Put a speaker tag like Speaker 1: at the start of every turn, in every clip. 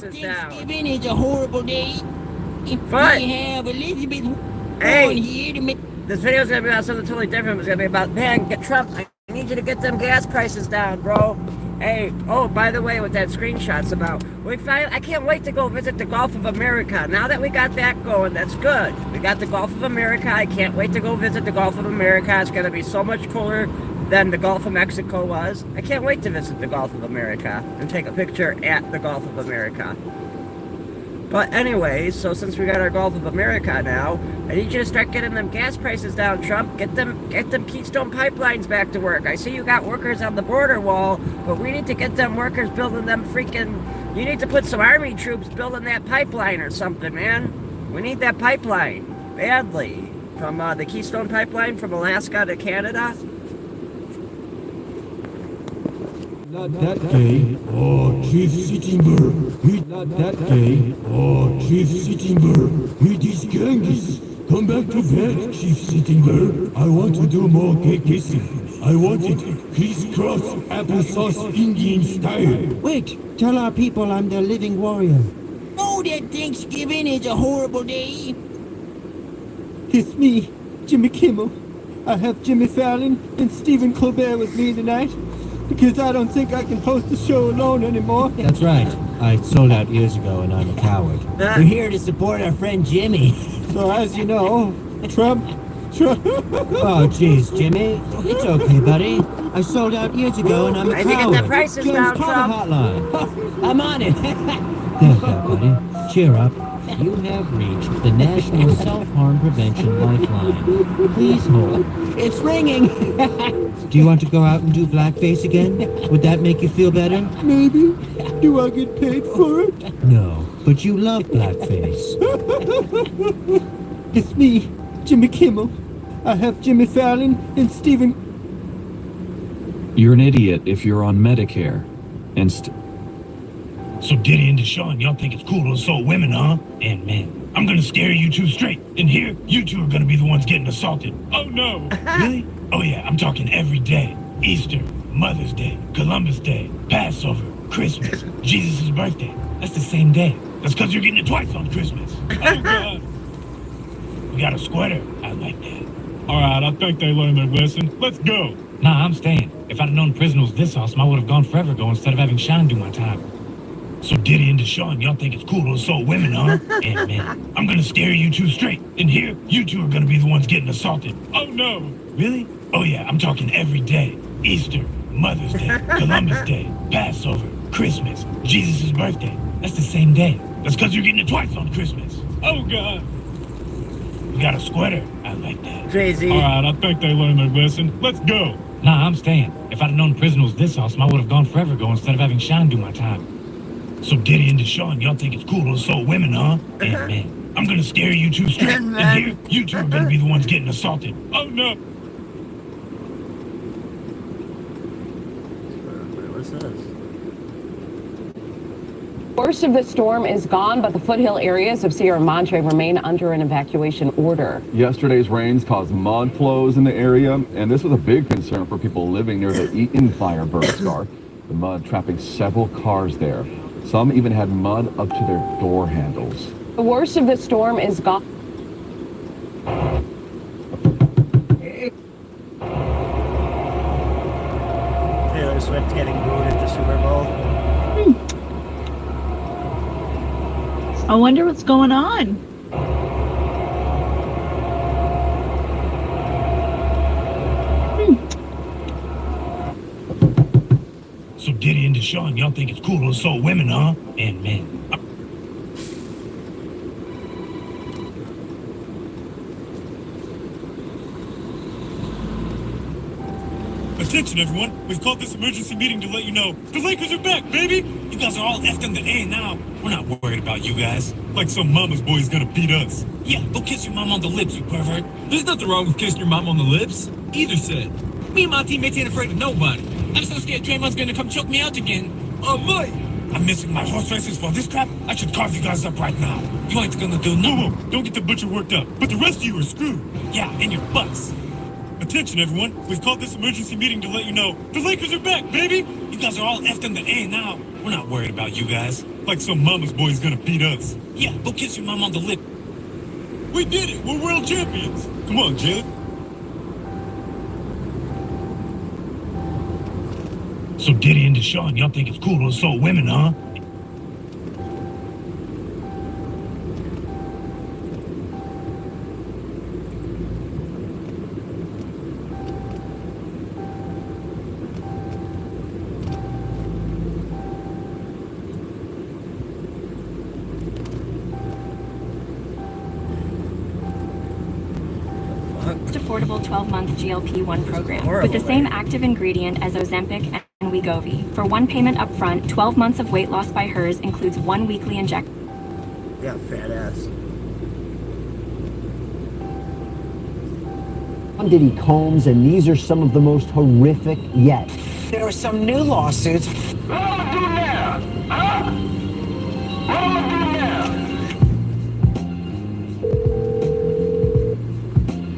Speaker 1: prices down.
Speaker 2: Thanksgiving is a horrible day.
Speaker 1: But,
Speaker 2: we have Elizabeth
Speaker 1: hey,
Speaker 2: on here to make...
Speaker 1: This video's gonna be about something totally different. It's gonna be about, man, Trump, I need you to get them gas prices down, bro. Hey, oh, by the way, what that screenshot's about, I can't wait to go visit the Gulf of America. Now that we got that going, that's good. We got the Gulf of America. I can't wait to go visit the Gulf of America. It's gonna be so much cooler than the Gulf of Mexico was. I can't wait to visit the Gulf of America and take a picture at the Gulf of America. But anyways, so since we got our Gulf of America now, I need you to start getting them gas prices down, Trump. Get them Keystone pipelines back to work. I see you got workers on the border wall, but we need to get them workers building them freaking... You need to put some army troops building that pipeline or something, man. We need that pipeline badly. From the Keystone pipeline from Alaska to Canada.
Speaker 3: Not that day. Oh, Chief Sittingburg. Not that day. Oh, Chief Sittingburg. It is Genghis. Come back to bed, Chief Sittingburg. I want to do more kissing. I want it crisscross applesauce Indian style.
Speaker 4: Wait, tell our people I'm their living warrior.
Speaker 2: Oh, that Thanksgiving is a horrible day.
Speaker 4: It's me, Jimmy Kimmel. I have Jimmy Fallon and Stephen Colbert with me tonight. Because I don't think I can host the show alone anymore.
Speaker 5: That's right. I sold out years ago and I'm a coward.
Speaker 2: We're here to support our friend Jimmy.
Speaker 4: So as you know, Trump.
Speaker 5: Oh, jeez, Jimmy. It's okay, buddy. I sold out years ago and I'm a
Speaker 1: I think
Speaker 5: coward.
Speaker 1: get the prices
Speaker 5: James
Speaker 1: down,
Speaker 5: Carter
Speaker 1: Trump.
Speaker 5: hotline.
Speaker 2: I'm on it.
Speaker 5: There you go, buddy. Cheer up. You have reached the National Self-Harm Prevention Lifeline. Please hold.
Speaker 2: It's ringing.
Speaker 5: Do you want to go out and do blackface again? Would that make you feel better?
Speaker 4: Maybe. Do I get paid for it?
Speaker 5: No, but you love blackface.
Speaker 4: It's me, Jimmy Kimmel. I have Jimmy Fallon and Stephen...
Speaker 6: You're an idiot if you're on Medicare. And
Speaker 7: So Diddy and Deshaun, y'all think it's cool to assault women, huh? And man, I'm gonna scare you two straight. And here, you two are gonna be the ones getting assaulted. Oh no! Really? Oh yeah, I'm talking every day. Easter, Mother's Day, Columbus Day, Passover, Christmas, Jesus' birthday. That's the same day. That's because you're getting it twice on Christmas. Oh God! We got a sweater. I like that. Alright, I think they learned their lesson. Let's go! Nah, I'm staying. If I'd have known prison was this awesome, I would have gone forever ago instead of having Sean do my time. So Diddy and Deshaun, y'all think it's cool to assault women, huh? And man, I'm gonna scare you two straight. And here, you two are gonna be the ones getting assaulted. Oh no! Really? Oh yeah, I'm talking every day. Easter, Mother's Day, Columbus Day, Passover, Christmas, Jesus' birthday. That's the same day. That's because you're getting it twice on Christmas. Oh God! We got a sweater. I like that.
Speaker 1: Crazy.
Speaker 7: Alright, I think they learned their lesson. Let's go! Nah, I'm staying. If I'd have known prison was this awesome, I would have gone forever ago instead of having Sean do my time. So Diddy and Deshaun, y'all think it's cool to assault women, huh? And man, I'm gonna scare you two straight. And here, you two are gonna be the ones getting assaulted. Oh no!
Speaker 1: What's this?
Speaker 8: Worst of the storm is gone, but the foothill areas of Sierra Madre remain under an evacuation order.
Speaker 9: Yesterday's rains caused mud flows in the area, and this was a big concern for people living near the Eaton Fire burn scar. The mud trapping several cars there. Some even had mud up to their door handles.
Speaker 8: The worst of the storm is gone.
Speaker 1: Taylor Swift getting booed at the Super Bowl.
Speaker 10: I wonder what's going on.
Speaker 7: So Diddy and Deshaun, y'all think it's cool to assault women, huh? And man, attention everyone, we've called this emergency meeting to let you know the Lakers are back, baby! You guys are all effed in the A now. We're not worried about you guys. Like some mama's boy is gonna beat us. Yeah, go kiss your mom on the lips, you pervert. There's nothing wrong with kissing your mom on the lips. Either said. Me and my teammates ain't afraid of nobody. I'm so scared Draymond's gonna come choke me out again. Oh boy! I'm missing my horse races for this crap. I should carve you guys up right now. You ain't gonna do no. Whoa, don't get the butcher worked up. But the rest of you are screwed. Yeah, and your butts. Attention everyone, we've called this emergency meeting to let you know the Lakers are back, baby! You guys are all effed in the A now. We're not worried about you guys. Like some mama's boy is gonna beat us. Yeah, go kiss your mom on the lip. We did it! We're world champions! Come on, Jalen. So Diddy and Deshaun, y'all think it's cool to assault women, huh?
Speaker 11: Affordable 12-month GLP-1 program
Speaker 1: Horrible,
Speaker 11: with the same
Speaker 1: right?
Speaker 11: active ingredient as Ozempic and Wegovy. For one payment up front, 12 months of weight loss by hers includes one weekly injection.
Speaker 1: Yeah, fat ass.
Speaker 12: I'm Diddy Combs, and these are some of the most horrific yet.
Speaker 2: There are some new lawsuits.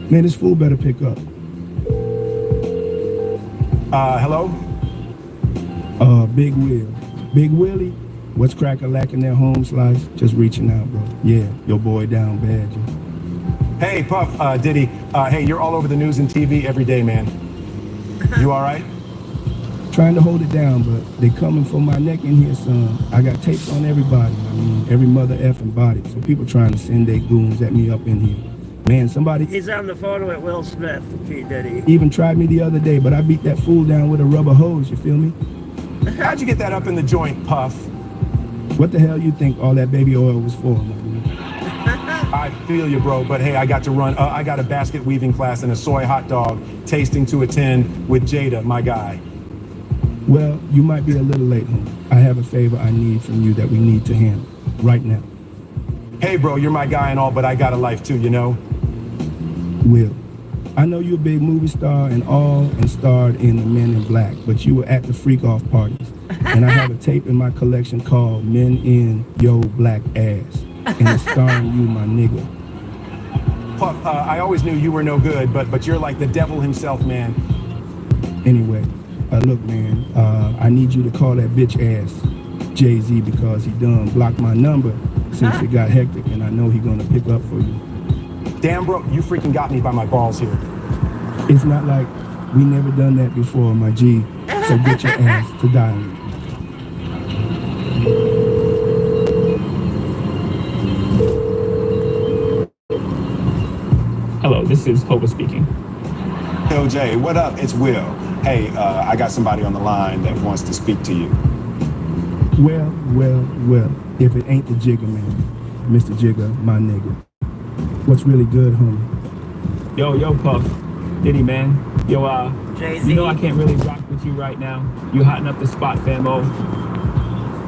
Speaker 3: Man, this fool better pick up.
Speaker 7: Hello?
Speaker 3: Big Will. Big Willie? What's crack-a-lacking there, home slice? Just reaching out, bro. Yeah, your boy down bad, yo.
Speaker 7: Hey, Puff, Diddy. Hey, you're all over the news and TV every day, man. You all right?
Speaker 3: Trying to hold it down, but they coming for my neck in here, son. I got tapes on everybody. I mean, every mother effing body. So people trying to send their goons at me up in here. Man, somebody
Speaker 1: He's on the phone with Will Smith, P. Diddy.
Speaker 3: even tried me the other day, but I beat that fool down with a rubber hose, you feel me?
Speaker 7: How'd you get that up in the joint, Puff?
Speaker 3: What the hell you think all that baby oil was for, man?
Speaker 7: I feel you, bro, but hey, I got to run. I got a basket weaving class and a soy hot dog tasting to attend with Jada, my guy.
Speaker 3: Well, you might be a little late, homie. I have a favor I need from you that we need to handle right now.
Speaker 7: Hey, bro, you're my guy and all, but I got a life too, you know?
Speaker 3: Will, I know you're a big movie star and all and starred in The Men in Black, but you were at the freak-off parties. And I have a tape in my collection called Men in Yo Black Ass. And it's starring you, my nigga.
Speaker 7: Puff, I always knew you were no good, but you're like the devil himself, man.
Speaker 3: Anyway, look, man, I need you to call that bitch ass Jay-Z because he done blocked my number since it got hectic, and I know he gonna pick up for you.
Speaker 7: Damn, bro, you freaking got me by my balls here.
Speaker 3: It's not like we never done that before, my G. So get your ass to dialing.
Speaker 13: Hello, this is Hova speaking.
Speaker 7: Yo, Jay, what up? It's Will. Hey, I got somebody on the line that wants to speak to you.
Speaker 3: Well, if it ain't the Jigger man, Mr. Jigger, my nigga. What's really good, homie?
Speaker 13: Yo, Puff. Diddy, man. Yo,
Speaker 1: Jay-Z.
Speaker 13: you know I can't really rock with you right now. You hotting up the spot, famo.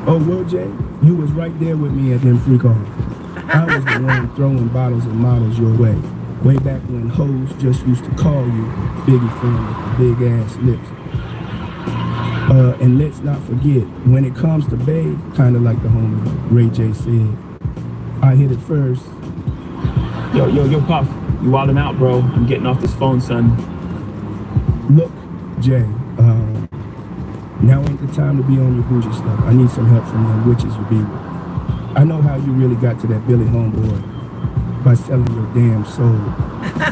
Speaker 3: Oh, well, Jay, you was right there with me at them freak-offs. I was the one throwing bottles and models your way. Way back when hoes just used to call you Biggie Friend with the big ass lips. And let's not forget, when it comes to Babe, kind of like the homie Ray J said, I hit it first.
Speaker 13: Yo, Puff. You wildin' out, bro. I'm getting off this phone, son.
Speaker 3: Look, Jay, now ain't the time to be on your bougie stuff. I need some help from them witches you be with. I know how you really got to that Billy homeboy. By selling your damn soul.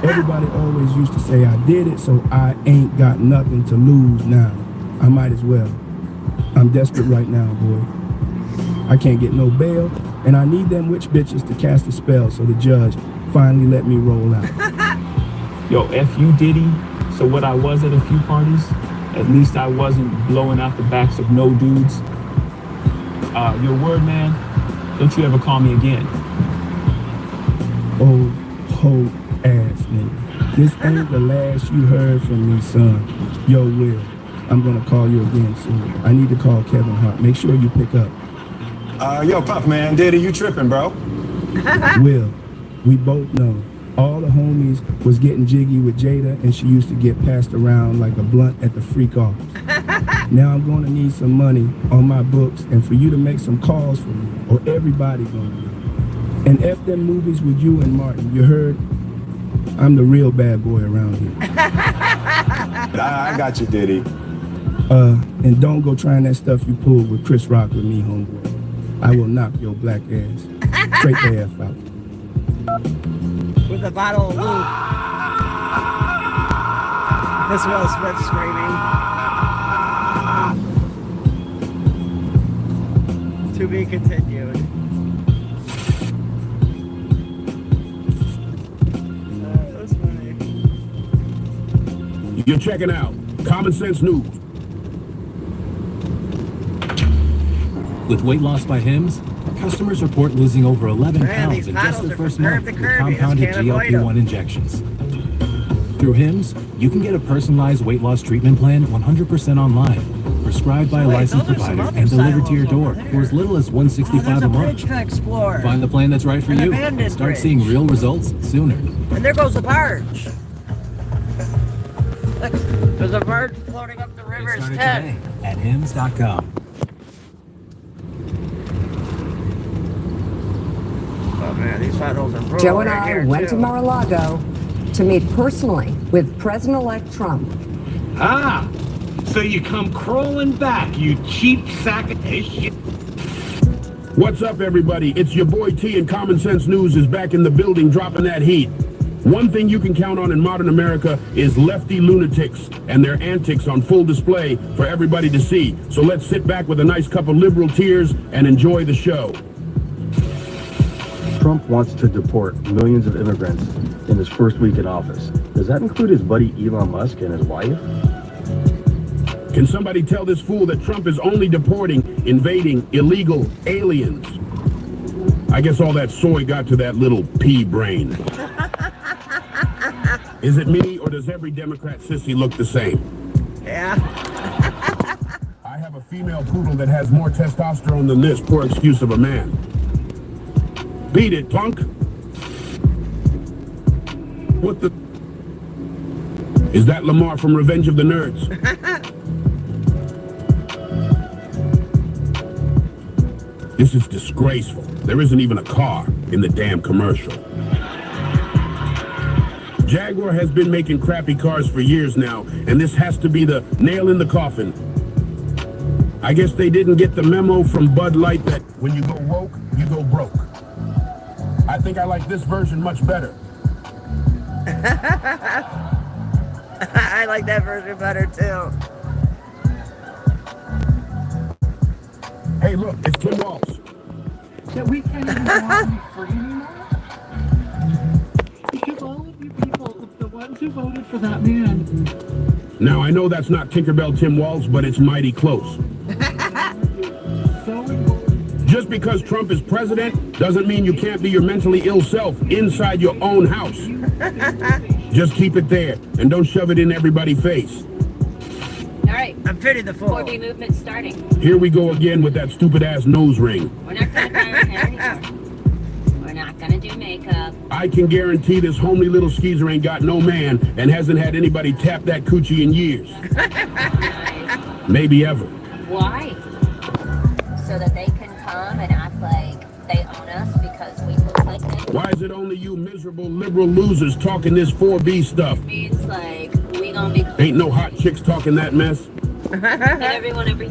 Speaker 3: Everybody always used to say I did it, so I ain't got nothing to lose now. I might as well. I'm desperate right now, boy. I can't get no bail, and I need them witch bitches to cast a spell so the judge finally let me roll out.
Speaker 13: Yo, F you, Diddy. So what I was at a few parties, at least I wasn't blowing out the backs of no dudes. Your word, man, don't you ever call me again.
Speaker 3: Old hoe ass nigga. This ain't the last you heard from me, son. Yo, Will, I'm gonna call you again soon. I need to call Kevin Hart. Make sure you pick up.
Speaker 7: Yo, Puff, man, Diddy, you tripping, bro?
Speaker 3: Will, we both know all the homies was getting jiggy with Jada, and she used to get passed around like a blunt at the freak-offs. Now I'm gonna need some money on my books and for you to make some calls for me, or everybody gonna know. And F them movies with you and Martin. You heard? I'm the real bad boy around here.
Speaker 7: I got you, Diddy.
Speaker 3: And don't go trying that stuff you pulled with Chris Rock with me, homeboy. I will knock your black ass straight the F out.
Speaker 1: With a bottle of lube. This Will Smith screaming. To be continued. That was funny.
Speaker 3: You're checking out Common Sense News.
Speaker 14: With weight loss by Hims, customers report losing over 11 pounds in just their first month with compounded GLP-1 injections. Through Hims, you can get a personalized weight loss treatment plan 100% online, prescribed by a licensed provider and delivered to your door for as little as $165 a month.
Speaker 1: To explore.
Speaker 14: Find the plan that's right for you. Start seeing real results sooner.
Speaker 1: And there goes a barge. Look, there's a barge floating up the river instead.
Speaker 14: At Hims.com.
Speaker 1: Oh man, these potholes are brutal.
Speaker 15: Joe and I went to Mar-a-Lago to meet personally with President-elect Trump.
Speaker 16: Ah, so you come crawling back, you cheap sack of shit.
Speaker 3: What's up, everybody? It's your boy T, and Common Sense News is back in the building dropping that heat. One thing you can count on in modern America is lefty lunatics and their antics on full display for everybody to see. So let's sit back with a nice cup of liberal tears and enjoy the show.
Speaker 17: Trump wants to deport millions of immigrants in his first week in office. Does that include his buddy Elon Musk and his wife?
Speaker 3: Can somebody tell this fool that Trump is only deporting invading illegal aliens? I guess all that soy got to that little pea brain. Is it me, or does every Democrat sissy look the same?
Speaker 1: Yeah.
Speaker 3: I have a female poodle that has more testosterone than this poor excuse of a man. Beat it, punk. What the? Is that Lamar from Revenge of the Nerds? This is disgraceful. There isn't even a car in the damn commercial. Jaguar has been making crappy cars for years now, and this has to be the nail in the coffin. I guess they didn't get the memo from Bud Light that when you go woke, you go broke. I think I like this version much better.
Speaker 1: I like that version better too.
Speaker 3: Hey, look, it's Tim Walz.
Speaker 18: That we can't even go out and be free anymore? Because all of you people, the ones who voted for that man.
Speaker 3: Now, I know that's not Tinkerbell Tim Walz, but it's mighty close. Just because Trump is president doesn't mean you can't be your mentally ill self inside your own house. Just keep it there and don't shove it in everybody's face.
Speaker 19: All right.
Speaker 1: I'm pity the fool.
Speaker 19: 4B movement starting.
Speaker 3: Here we go again with that stupid ass nose ring.
Speaker 19: We're not going to dye our hair anymore. We're not going to do makeup.
Speaker 3: I can guarantee this homely little skeezer ain't got no man and hasn't had anybody tap that coochie in years. Maybe ever.
Speaker 19: Why? So that they can come and act like they own us because we look like them.
Speaker 3: Why is it only you miserable liberal losers talking this 4B stuff?
Speaker 19: Means like we gonna be.
Speaker 3: Ain't no hot chicks talking that mess.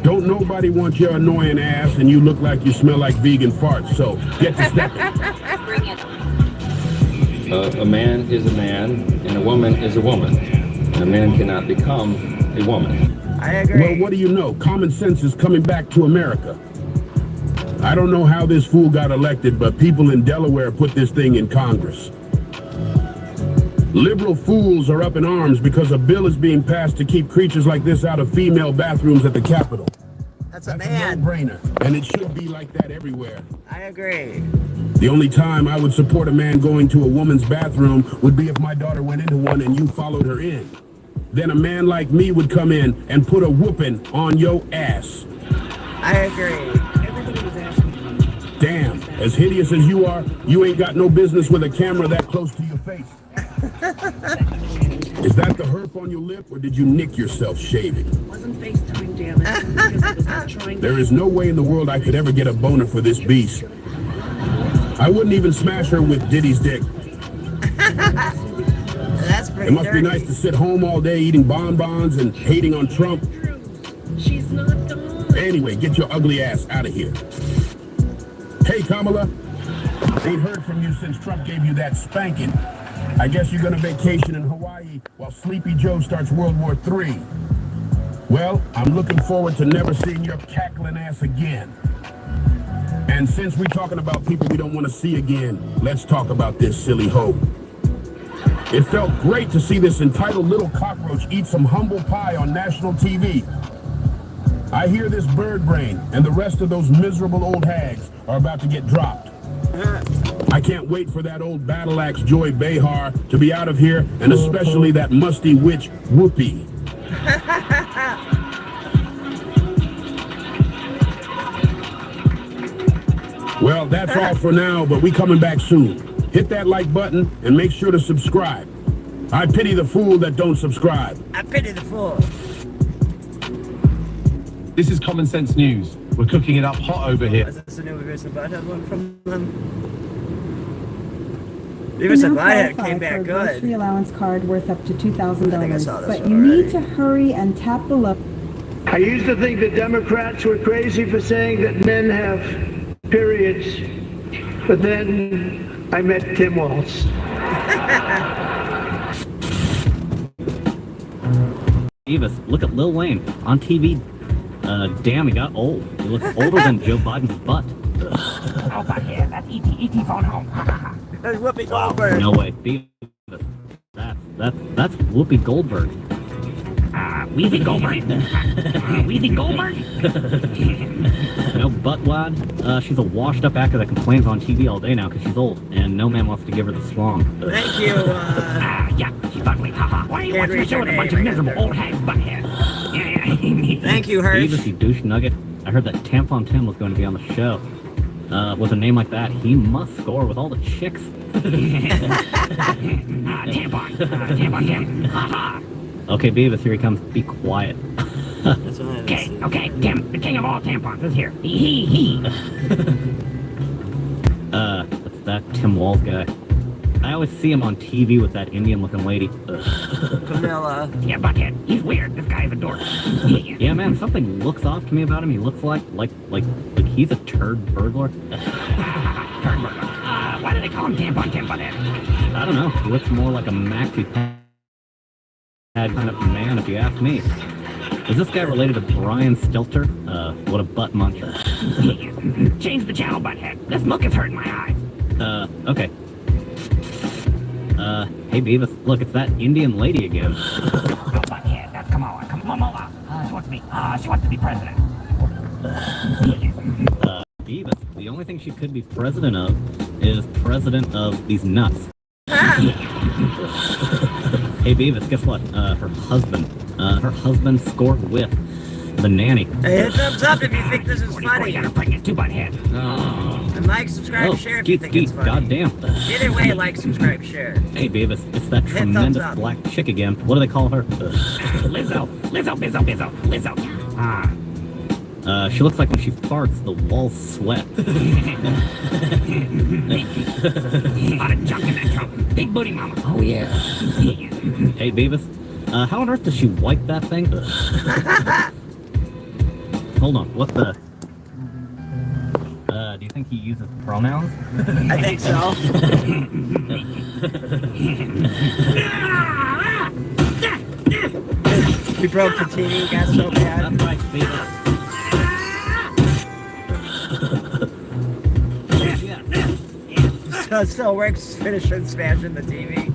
Speaker 3: Don't nobody want your annoying ass, and you look like you smell like vegan farts, so get to stepping.
Speaker 19: Bring it.
Speaker 20: A man is a man, and a woman is a woman. And a man cannot become a woman.
Speaker 1: I agree.
Speaker 3: Well, what do you know? Common sense is coming back to America. I don't know how this fool got elected, but people in Delaware put this thing in Congress. Liberal fools are up in arms because a bill is being passed to keep creatures like this out of female bathrooms at the Capitol.
Speaker 1: That's a man.
Speaker 3: No-brainer, and it should be like that everywhere.
Speaker 1: I agree.
Speaker 3: The only time I would support a man going to a woman's bathroom would be if my daughter went into one and you followed her in. Then a man like me would come in and put a whooping on your ass.
Speaker 1: I agree.
Speaker 3: Damn, as hideous as you are, you ain't got no business with a camera that close to your face. Is that the herp on your lip, or did you nick yourself shaving?
Speaker 18: Wasn't FaceTime, damn it. Because I was not trying to.
Speaker 3: There is no way in the world I could ever get a boner for this beast. I wouldn't even smash her with Diddy's dick.
Speaker 1: That's pretty
Speaker 3: It must
Speaker 1: dirty.
Speaker 3: be nice to sit home all day eating bonbons and hating on Trump.
Speaker 21: Anyway, get your ugly ass out of here. Hey, Kamala. Ain't heard from you since Trump gave you that spanking. I guess you're gonna vacation in Hawaii while Sleepy Joe starts World War III. Well, I'm looking forward to never seeing your cackling ass again. And since we're talking about people we don't want to see again, let's talk about this silly hoe. It felt great to see this entitled little cockroach eat some humble pie on national TV. I hear this bird brain and the rest of those miserable old hags are about to get dropped. I can't wait for that old battle axe Joy Behar to be out of here, and especially that musty witch Whoopi. Well, that's all for now, but we coming back soon. Hit that like button and make sure to subscribe. I pity the fool that don't subscribe.
Speaker 1: I pity the fool.
Speaker 14: This is Common Sense News. We're cooking it up hot over here.
Speaker 1: Is this a new Beavis and Butthead one from them? Beavis and Butthead came back good.
Speaker 22: Grocery allowance card worth up to
Speaker 1: I think I
Speaker 22: $2,000.
Speaker 1: saw this
Speaker 22: But
Speaker 1: one
Speaker 22: you
Speaker 1: already.
Speaker 22: need to hurry and tap the low.
Speaker 23: I used to think that Democrats were crazy for saying that men have periods, but then I met Tim Walz.
Speaker 24: Beavis, look at Lil Wayne on TV. Damn, he got old. He looks older than Joe Biden's butt.
Speaker 2: Oh, but yeah, that's E.T. phone home.
Speaker 1: That's Whoopi Goldberg.
Speaker 24: No way, Beavis. That's Whoopi Goldberg.
Speaker 2: Wheezy Goldberg. Wheezy Goldberg?
Speaker 24: No butt wad. She's a washed-up actor that complains on TV all day now because she's old, and no man wants to give her the schlong.
Speaker 1: Thank you,
Speaker 2: Yeah, she's ugly, haha. Why are you watching a show with a bunch of miserable old hags buttheads?
Speaker 1: Thank you, Hirsch.
Speaker 24: Beavis, you douche nugget. I heard that Tampon Tim was going to be on the show. With a name like that, he must score with all the chicks.
Speaker 2: Tampon Tim. Haha.
Speaker 24: Okay, Beavis, here he comes. Be quiet.
Speaker 2: Okay, Tim, the king of all tampons is here. He.
Speaker 24: That's that Tim Walz guy. I always see him on TV with that Indian-looking lady.
Speaker 1: Camilla.
Speaker 2: Yeah, Butthead. He's weird. This guy's a dork.
Speaker 24: Yeah, man, something looks off to me about him. He looks like he's a turd burglar.
Speaker 2: Turd burglar. Why do they call him Tampon Tim, Butthead?
Speaker 24: I don't know. He looks more like a maxi pad kind of man, if you ask me. Is this guy related to Brian Stelter? What a butt muncher.
Speaker 2: Change the channel, Butthead. This look is hurting my eyes.
Speaker 24: Okay. Hey Beavis, look, it's that Indian lady again.
Speaker 2: Oh, Butthead, that's Kamala. Kamala. She wants to be president.
Speaker 24: Beavis, the only thing she could be president of is president of these nuts. Hey Beavis, guess what? Her husband scored with the nanny.
Speaker 1: Hey, thumbs up if you think this is funny.
Speaker 2: You're pregnant too, Butthead.
Speaker 1: And like, subscribe, share if you think it's funny.
Speaker 24: Goddamn.
Speaker 1: Either way, like, subscribe, share.
Speaker 24: Hey Beavis, it's that tremendous black chick again. What do they call her?
Speaker 2: Bizzo.
Speaker 24: She looks like when she farts, the walls sweat.
Speaker 2: A lot of junk in that trunk. Big booty mama. Oh, yeah.
Speaker 24: Hey Beavis, how on earth does she wipe that thing? Hold on, what the? Do you think he uses pronouns?
Speaker 1: I think so. We broke the TV, got so bad.
Speaker 24: That's right, Beavis.
Speaker 1: So it still works, finishing smashing the TV.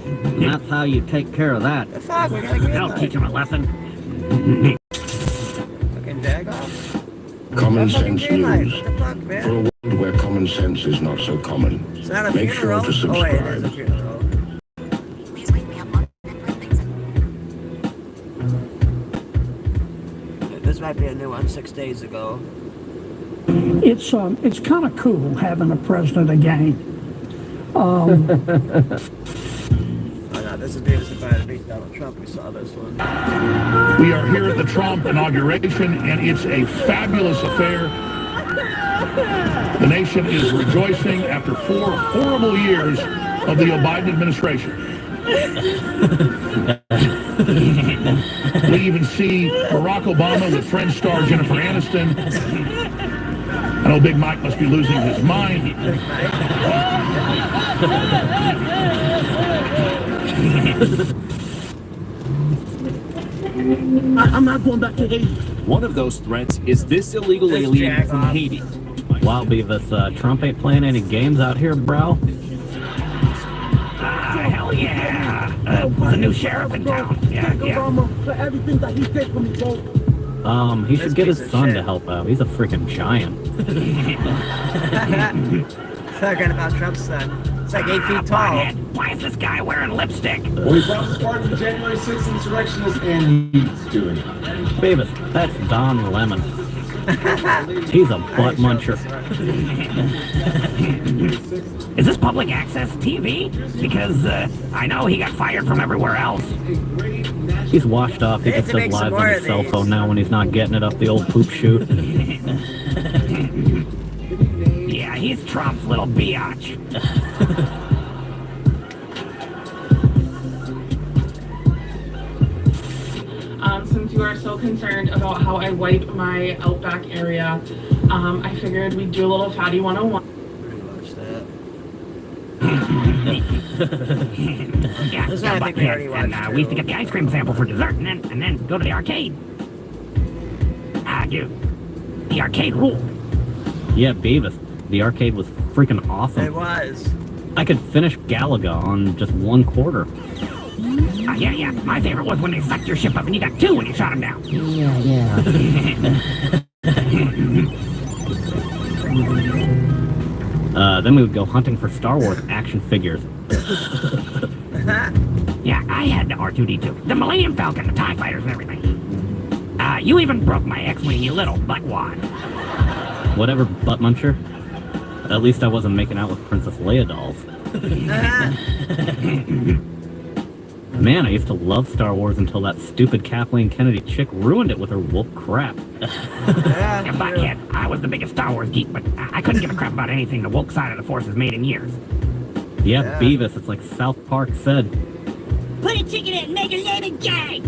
Speaker 24: And that's how you take care of that.
Speaker 1: The fuck, we gotta get
Speaker 2: That'll teach him a lesson.
Speaker 1: Fucking dag off.
Speaker 25: Common Sense News.
Speaker 1: What the fuck, man?
Speaker 25: For a world where common sense is not so common,
Speaker 1: Is that a
Speaker 25: make
Speaker 1: funeral?
Speaker 25: sure to
Speaker 1: Oh wait, it is a
Speaker 25: subscribe.
Speaker 1: funeral. This might be a new one, 6 days ago.
Speaker 18: It's kind of cool having a president again.
Speaker 1: Oh no, this is Beavis and Butthead beat Donald Trump. We saw this one.
Speaker 7: We are here at the Trump inauguration, and it's a fabulous affair. The nation is rejoicing after 4 horrible years of the Biden administration.
Speaker 21: We even see Barack Obama with French star Jennifer Aniston. I know Big Mike must be losing his mind.
Speaker 4: I'm not going back to Haiti.
Speaker 14: One of those threats is this illegal alien from Haiti.
Speaker 24: Wow, Beavis, Trump ain't playing any games out here, bro.
Speaker 2: Hell yeah. The new sheriff in town. Yeah.
Speaker 4: For everything that he did for me, bro.
Speaker 24: He should get his son to help out. He's a freaking giant.
Speaker 1: Talking about Trump's son. It's like 8 feet tall.
Speaker 2: Why is this guy wearing lipstick?
Speaker 5: Well, he brought part of the January 6th insurrectionists, and he's doing it.
Speaker 24: Beavis, that's Don Lemon. He's a butt muncher.
Speaker 2: Is this public access TV? Because I know he got fired from everywhere else.
Speaker 24: He's washed off. He just does live on his cell phone now when he's not getting it up the old poop chute.
Speaker 2: Yeah, he's Trump's little biatch.
Speaker 6: Since you are so concerned about how I wipe my Outback area, I figured we'd do a little Fatty 101.
Speaker 2: Yeah,
Speaker 1: This one I think we already watched,
Speaker 2: we used to get the ice cream sample for dessert and then go to the arcade. Dude, the arcade ruled.
Speaker 24: Yeah, Beavis, the arcade was freaking awesome.
Speaker 1: It was.
Speaker 24: I could finish Galaga on just 1 quarter.
Speaker 2: Yeah. My favorite was when they sucked your ship up and you got 2 when you shot him down.
Speaker 24: Yeah. Then we would go hunting for Star Wars action figures.
Speaker 2: Yeah, I had the R2-D2, the Millennium Falcon, the TIE Fighters and everything. You even broke my X-Wing, you little buttwad.
Speaker 24: Whatever, butt muncher. At least I wasn't making out with Princess Leia dolls. Man, I used to love Star Wars until that stupid Kathleen Kennedy chick ruined it with her woke crap.
Speaker 2: Butthead, I was the biggest Star Wars geek, but I couldn't give a crap about anything the woke side of the Force has made in years.
Speaker 24: Yeah, Beavis, it's like South Park said.
Speaker 2: Put a ticket in, make a living gay!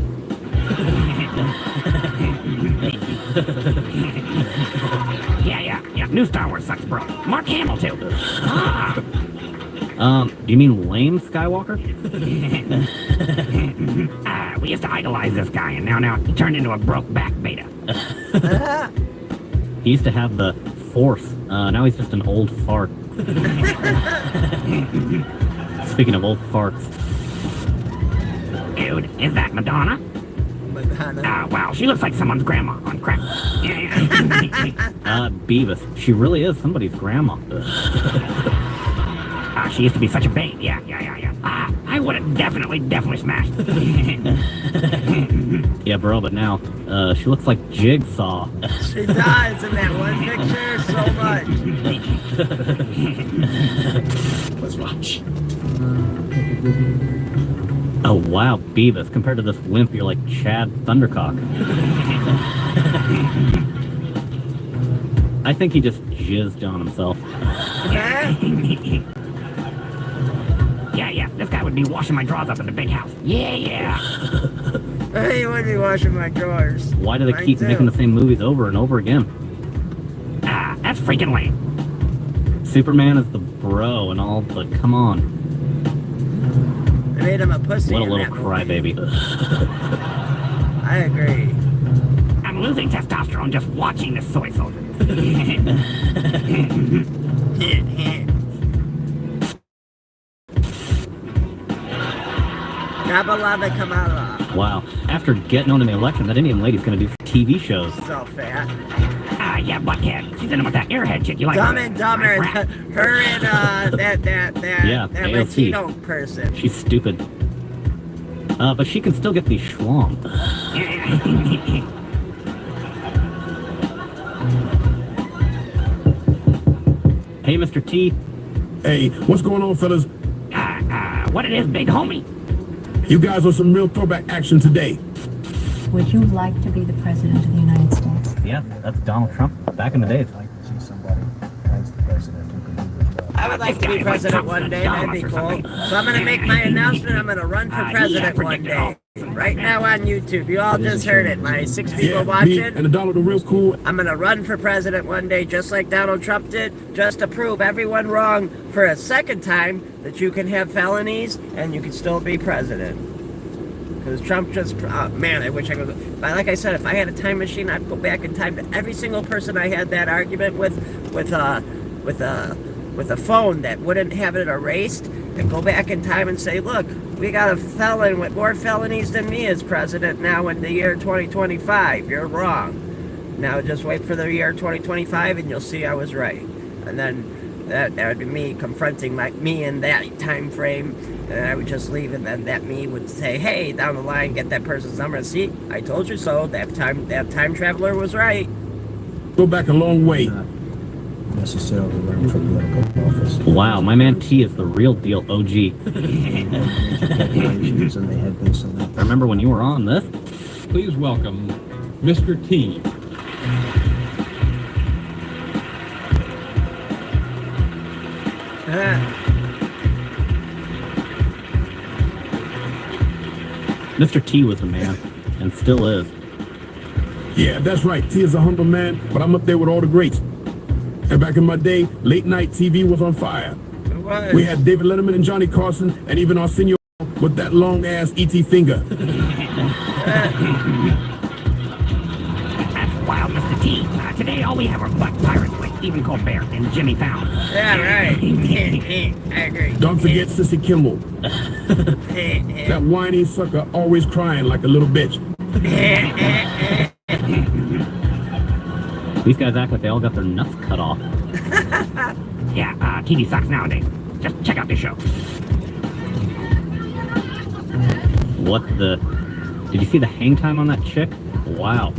Speaker 2: Yeah, new Star Wars sucks, bro. Mark Hamill, too.
Speaker 24: Do you mean lame Skywalker?
Speaker 2: We used to idolize this guy, and now he turned into a broke-back beta.
Speaker 24: He used to have the Force. Now he's just an old fart. Speaking of old farts.
Speaker 2: Dude, is that Madonna? Wow, she looks like someone's grandma on crack.
Speaker 24: Beavis, she really is somebody's grandma.
Speaker 2: She used to be such a babe. Yeah. I would have definitely smashed.
Speaker 24: Yeah, bro, but now, she looks like Jigsaw.
Speaker 1: She does in that one picture so much.
Speaker 24: Let's watch. Oh, wow, Beavis, compared to this wimp, you're like Chad Thundercock. I think he just jizzed on himself.
Speaker 2: Yeah, this guy would be washing my drawers up in the big house. Yeah.
Speaker 1: He would be washing my drawers.
Speaker 24: Why do they keep making the same movies over and over again?
Speaker 2: That's freaking lame.
Speaker 24: Superman is the bro and all, but come on.
Speaker 1: They made him a pussy.
Speaker 24: What a little crybaby.
Speaker 1: I agree.
Speaker 2: I'm losing testosterone just watching this soy soldier.
Speaker 1: Gabalada Kamala.
Speaker 24: Wow. After getting on in the election, that Indian lady's gonna do TV shows.
Speaker 1: So fat.
Speaker 2: Yeah, Buckhead. She's in with that airhead chick. You like
Speaker 1: Dumb
Speaker 2: her?
Speaker 1: and Dumber. Her and that Latino person.
Speaker 24: She's stupid. But she can still get these schlong. Hey, Mr. T.
Speaker 21: Hey, what's going on, fellas?
Speaker 2: What it is, big homie?
Speaker 21: You guys on some real throwback action today.
Speaker 22: Would you like to be the president of the United States?
Speaker 24: Yeah, that's Donald Trump. Back in the day.
Speaker 1: I would like to be president one day. That'd be cool. So I'm going to make my announcement. I'm going to run for president one day. right now on YouTube. You all just heard it. My 6 people
Speaker 21: Me
Speaker 1: watching.
Speaker 21: and the dollar, the real cool.
Speaker 1: I'm gonna run for president one day, just like Donald Trump did, just to prove everyone wrong for a second time that you can have felonies and you can still be president. Because Trump just, man, I wish I could. But like I said, if I had a time machine, I'd go back in time to every single person I had that argument with a phone that wouldn't have it erased, and go back in time and say, look, we got a felon with more felonies than me as president now in the year 2025. You're wrong. Now just wait for the year 2025 and you'll see I was right. And then that would be me confronting me in that time frame, and I would just leave, and then that me would say, hey, down the line, get that person's number and see, I told you so. That time traveler was right.
Speaker 21: Go back a long way.
Speaker 14: Necessarily running for political office.
Speaker 24: Wow, my man T is the real deal OG. Remember when you were on this?
Speaker 8: Please welcome Mr. T.
Speaker 24: Mr. T was the man, and still is.
Speaker 21: Yeah, that's right. T is a humble man, but I'm up there with all the greats. And back in my day, late night TV was on fire. We had David Letterman and Johnny Carson, and even Arsenio with that long ass ET finger.
Speaker 2: That's wild, Mr. T. Today all we have are black pirates like Stephen Colbert and Jimmy Fallon.
Speaker 1: Yeah, right. I agree.
Speaker 21: Don't forget Sissy Kimmel. That whiny sucker always crying like a little bitch.
Speaker 24: These guys act like they all got their nuts cut off.
Speaker 2: Yeah, TV sucks nowadays. Just check out the show.
Speaker 24: What the? Did you see the hang time on that chick? Wow.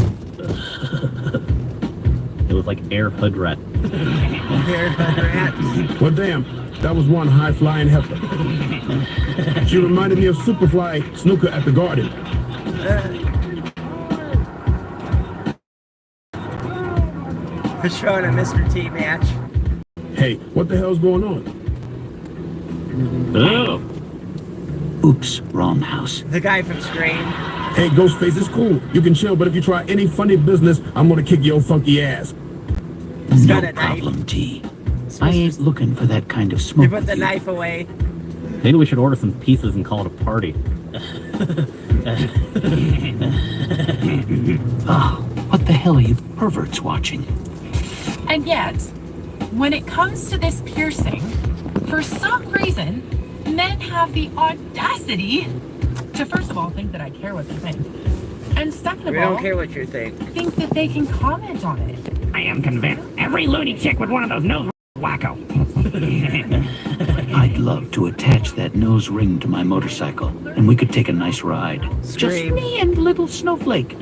Speaker 24: It was like air hood rat.
Speaker 21: Well, damn, that was one high-flying heifer. She reminded me of Superfly Snooker at the Garden.
Speaker 1: We're showing a Mr. T match.
Speaker 21: Hey, what the hell's going on?
Speaker 24: Oh.
Speaker 9: Oops, wrong house.
Speaker 1: The guy from Scream.
Speaker 21: Hey, Ghostface, it's cool. You can chill, but if you try any funny business, I'm gonna kick your funky ass.
Speaker 9: No problem, T. I ain't looking for that kind of smoke.
Speaker 1: You put the knife away.
Speaker 24: Maybe we should order some pizzas and call it a party.
Speaker 9: Oh, what the hell are you perverts watching?
Speaker 10: And yet, when it comes to this piercing, for some reason, men have the audacity to, first of all, think that I care what they think. And second of
Speaker 1: We
Speaker 10: all,
Speaker 1: don't care what you think.
Speaker 10: think that they can comment on it.
Speaker 2: I am convinced every loony chick with one of those nose wacko.
Speaker 9: I'd love to attach that nose ring to my motorcycle, and we could take a nice ride. Just me and little Snowflake.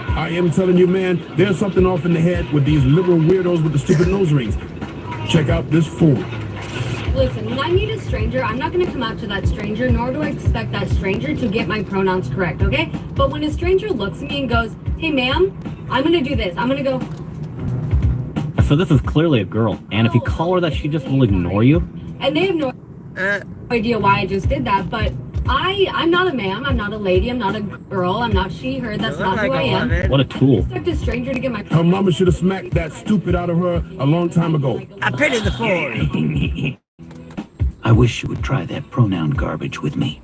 Speaker 21: I am telling you, man, there's something off in the head with these liberal weirdos with the stupid nose rings. Check out this fool.
Speaker 11: Listen, when I meet a stranger, I'm not going to come out to that stranger, nor do I expect that stranger to get my pronouns correct, okay? But when a stranger looks at me and goes, hey, ma'am, I'm going to do this. I'm going to go...
Speaker 24: So this is clearly a girl, and if you call her that, she just will ignore you?
Speaker 11: And they have no idea why I just did that, but I'm not a ma'am, I'm not a lady, I'm not a girl, I'm not she, her, that's not who I am.
Speaker 24: What a tool.
Speaker 11: I expect a stranger to get my...
Speaker 21: Her mama should have smacked that stupid out of her a long time ago.
Speaker 1: I pity the fool.
Speaker 9: I wish you would try that pronoun garbage with me.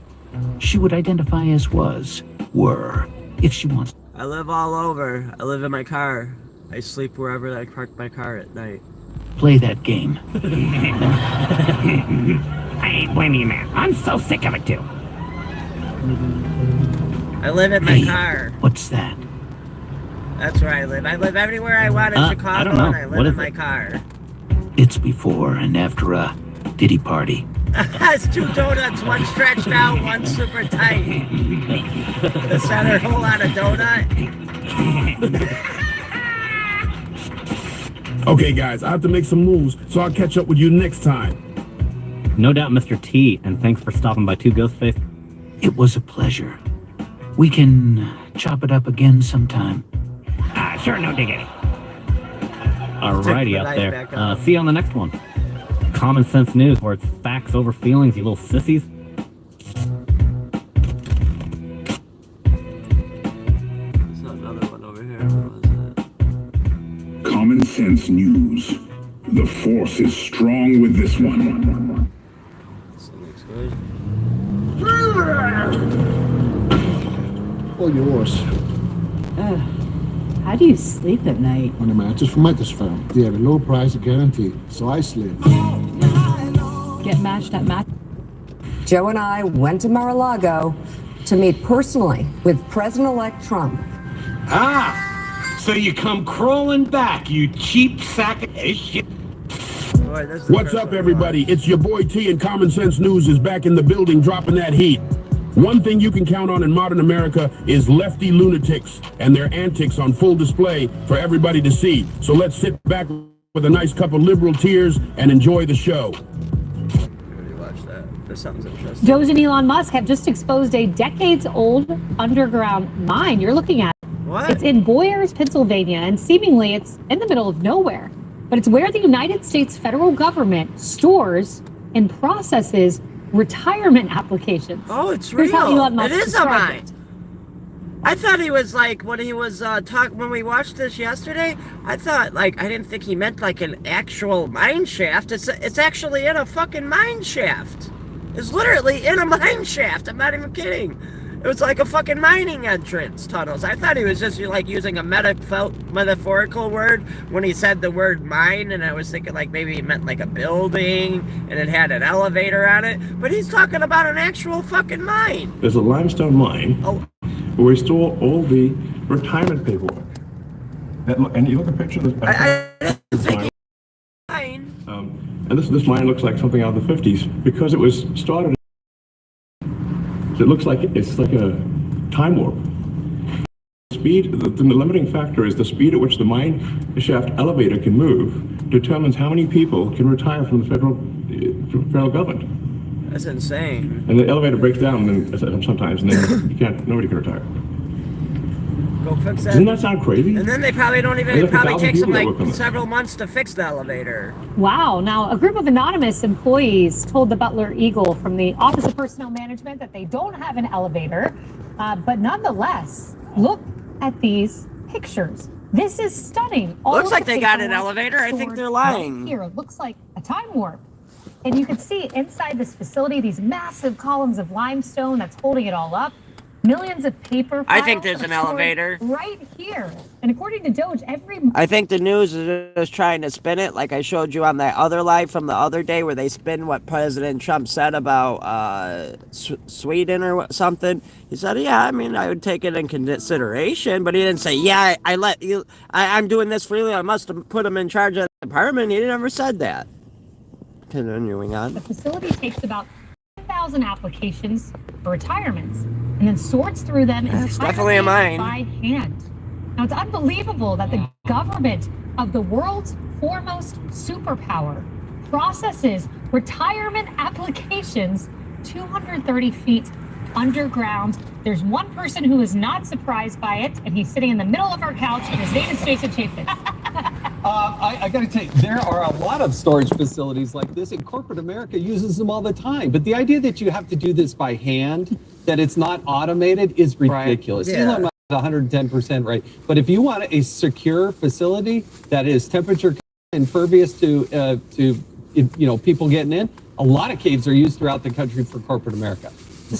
Speaker 9: She would identify as was, were, if she wants.
Speaker 1: I live all over. I live in my car. I sleep wherever I park my car at night.
Speaker 9: Play that game.
Speaker 2: I ain't blaming you, man. I'm so sick of it, too.
Speaker 1: I live in my car.
Speaker 9: What's that?
Speaker 1: That's where I live. I live everywhere I want in Chicago,
Speaker 9: I don't know.
Speaker 1: and I live in my car.
Speaker 9: It's before and after a Diddy party.
Speaker 1: It's 2 donuts, one stretched out, one super tight. The center whole lot of donut.
Speaker 21: Okay, guys, I have to make some moves, so I'll catch up with you next time.
Speaker 24: No doubt, Mr. T, and thanks for stopping by too, Ghostface.
Speaker 9: It was a pleasure. We can chop it up again sometime.
Speaker 2: Sure, no diggity.
Speaker 24: Alrighty out there. See you on the next one. Common Sense News, where it's facts over feelings, you little sissies.
Speaker 21: Common Sense News. The force is strong with this one.
Speaker 4: All yours.
Speaker 12: How do you sleep at night?
Speaker 4: On a mattress from Mattress Firm. They have a low price guarantee, so I sleep.
Speaker 12: Get matched at match.
Speaker 13: Joe and I went to Mar-a-Lago to meet personally with President-elect Trump.
Speaker 15: Ah, so you come crawling back, you cheap sack of shit.
Speaker 21: What's up, everybody? It's your boy T, and Common Sense News is back in the building dropping that heat. One thing you can count on in modern America is lefty lunatics and their antics on full display for everybody to see. So let's sit back with a nice cup of liberal tears and enjoy the show.
Speaker 1: This sounds interesting.
Speaker 16: Doge and Elon Musk have just exposed a decades-old underground mine. You're looking at it.
Speaker 1: What?
Speaker 16: It's in Boyers, Pennsylvania, and seemingly it's in the middle of nowhere. But it's where the United States federal government stores and processes retirement applications.
Speaker 1: Oh, it's
Speaker 16: Here's
Speaker 1: real.
Speaker 16: how Elon Musk
Speaker 1: It is a
Speaker 16: described
Speaker 1: mine.
Speaker 16: it.
Speaker 1: I thought he was like, when he was when we watched this yesterday, I thought like, I didn't think he meant like an actual mine shaft. It's actually in a fucking mine shaft. It's literally in a mine shaft. I'm not even kidding. It was like a fucking mining entrance tunnels. I thought he was just like using a metaphorical word when he said the word mine, and I was thinking like maybe he meant like a building and it had an elevator on it. But he's talking about an actual fucking mine.
Speaker 17: There's a limestone mine where we store all the retirement paperwork. And you look at a picture of this. And this mine looks like something out of the 50s because it was started. It looks like it's like a time warp. Speed, the limiting factor is the speed at which the mine shaft elevator can move determines how many people can retire from the federal government.
Speaker 1: That's insane.
Speaker 17: And the elevator breaks down sometimes, and then nobody can retire.
Speaker 1: Go fix that.
Speaker 17: Doesn't that sound crazy?
Speaker 1: And then they probably don't even,
Speaker 17: There's
Speaker 1: it
Speaker 17: like
Speaker 1: probably
Speaker 17: 1,000
Speaker 1: takes them
Speaker 17: people that work on
Speaker 1: like
Speaker 17: this.
Speaker 1: several months to fix the elevator.
Speaker 16: Wow. Now, a group of anonymous employees told the Butler Eagle from the Office of Personnel Management that they don't have an elevator, but nonetheless, look at these pictures. This is stunning. All
Speaker 1: Looks
Speaker 16: of
Speaker 1: like
Speaker 16: the
Speaker 1: they got an
Speaker 16: paperwork
Speaker 1: elevator. I think
Speaker 16: stored
Speaker 1: they're lying.
Speaker 16: right here. It looks like a time warp. And you can see inside this facility these massive columns of limestone that's holding it all up. Millions of paper files
Speaker 1: I think there's an
Speaker 16: are stored
Speaker 1: elevator.
Speaker 16: right here. And according to Doge, every
Speaker 1: I think the news is just trying to spin it like I showed you on that other live from the other day where they spin what President Trump said about Sweden or something. He said, yeah, I mean, I would take it in consideration, but he didn't say, yeah, I'm doing this freely. I must have put him in charge of the department. He never said that. Continuing on.
Speaker 16: The facility takes about 10,000 applications for retirements and then sorts through them
Speaker 1: That's definitely a mine.
Speaker 16: by hand. Now, it's unbelievable that the government of the world's foremost superpower processes retirement applications 230 feet underground. There's one person who is not surprised by it, and he's sitting in the middle of our couch, and his name is Jason Chaffetz.
Speaker 26: I got to tell you, there are a lot of storage facilities like this, and corporate America uses them all the time. But the idea that you have to do this by hand, that it's not automated, is ridiculous.
Speaker 1: Yeah.
Speaker 26: Elon Musk is 110% right. But if you want a secure facility that is temperature impervious to people getting in, a lot of caves are used throughout the country for corporate America.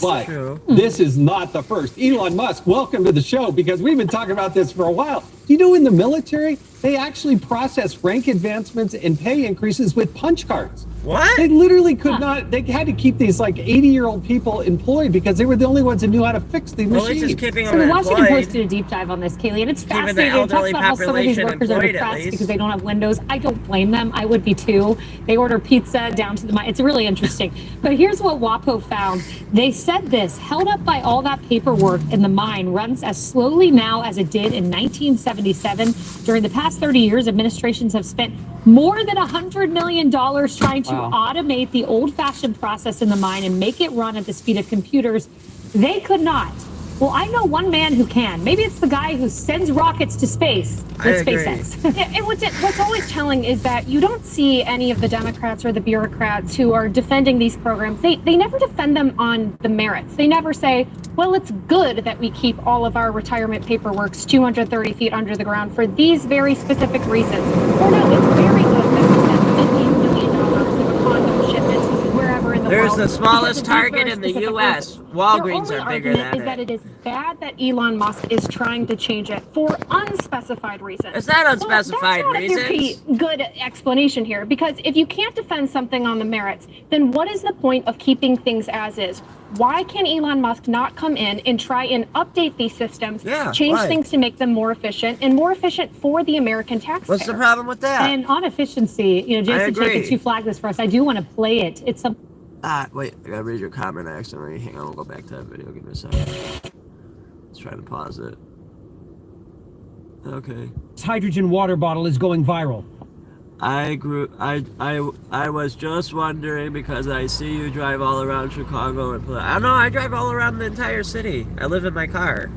Speaker 26: But this is not the first. Elon Musk, welcome to the show, because we've been talking about this for a while. Do you know in the military, they actually process rank advancements and pay increases with punch cards?
Speaker 1: What?
Speaker 26: They literally could not, they had to keep these like 80-year-old people employed because they were the only ones that knew how to fix the
Speaker 1: Well,
Speaker 26: machines.
Speaker 1: it's just keeping
Speaker 16: So
Speaker 1: them
Speaker 16: the Washington
Speaker 1: employed.
Speaker 16: Post did a deep dive on this, Kaylee, and it's
Speaker 1: Keeping the
Speaker 16: fascinating. It talks
Speaker 1: elderly
Speaker 16: about how some of these
Speaker 1: population
Speaker 16: workers are
Speaker 1: employed, at
Speaker 16: depressed
Speaker 1: least.
Speaker 16: because they don't have windows. I don't blame them. I would be too. They order pizza down to the mine. It's really interesting. But here's what WAPO found. They said this, held up by all that paperwork in the mine, runs as slowly now as it did in 1977. During the past 30 years, administrations have spent more than $100 million trying to automate the old-fashioned process in the mine and make it run at the speed of computers. They could not. Well, I know one man who can. Maybe it's the guy who sends rockets to space with SpaceX.
Speaker 27: Yeah, and what's always telling is that you don't see any of the Democrats or the bureaucrats who are defending these programs. They never defend them on the merits. They never say, Well, it's good that we keep all of our retirement paperwork 230 feet under the ground for these very specific reasons. Or no, it's very good that we send $15 million of a condom shipment wherever in the
Speaker 1: There's
Speaker 27: world.
Speaker 1: the smallest
Speaker 27: because of these
Speaker 1: Target
Speaker 27: very
Speaker 1: in the
Speaker 27: specific
Speaker 1: U.S.
Speaker 27: reasons.
Speaker 1: Walgreens
Speaker 27: Their
Speaker 1: are
Speaker 27: only
Speaker 1: bigger
Speaker 27: argument
Speaker 1: than
Speaker 27: is that
Speaker 1: it.
Speaker 27: it is bad that Elon Musk is trying to change it for unspecified reasons.
Speaker 1: It's not unspecified
Speaker 27: well, that's not
Speaker 1: reasons.
Speaker 27: a very good explanation here, because if you can't defend something on the merits, then what is the point of keeping things as is? Why can Elon Musk not come in and try and update these systems, change
Speaker 1: why?
Speaker 27: things to make them more efficient and more efficient for the American taxpayer?
Speaker 1: What's the problem with that?
Speaker 16: And on efficiency, Jason Jacobs, you flagged this for us. I do want to play it. It's some.
Speaker 1: Wait, I gotta read your comment accidentally. Hang on, we'll go back to that video. Give me a second. Let's try to pause it. Okay.
Speaker 3: This hydrogen water bottle is going viral.
Speaker 1: I was just wondering because I see you drive all around Chicago and I don't know, I drive all around the entire city. I live in my car.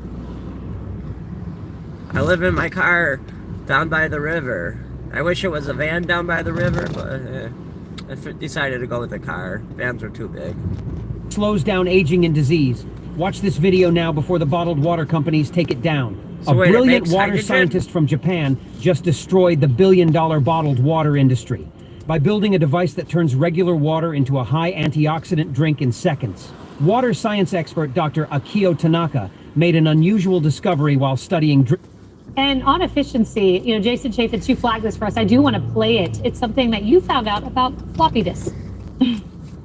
Speaker 1: I live in my car down by the river. I wish it was a van down by the river, but I decided to go with the car. Vans are too big.
Speaker 3: Slows down aging and disease. Watch this video now before the bottled water companies take it down.
Speaker 1: So
Speaker 3: a
Speaker 1: wait, it
Speaker 3: brilliant
Speaker 1: makes
Speaker 3: water
Speaker 1: hydrogen?
Speaker 3: scientist from Japan just destroyed the billion-dollar bottled water industry by building a device that turns regular water into a high antioxidant drink in seconds. Water science expert Dr. Akio Tanaka made an unusual discovery while studying
Speaker 16: And on efficiency, Jason Chaffetz, you flagged this for us. I do want to play it. It's something that you found out about floppy disks.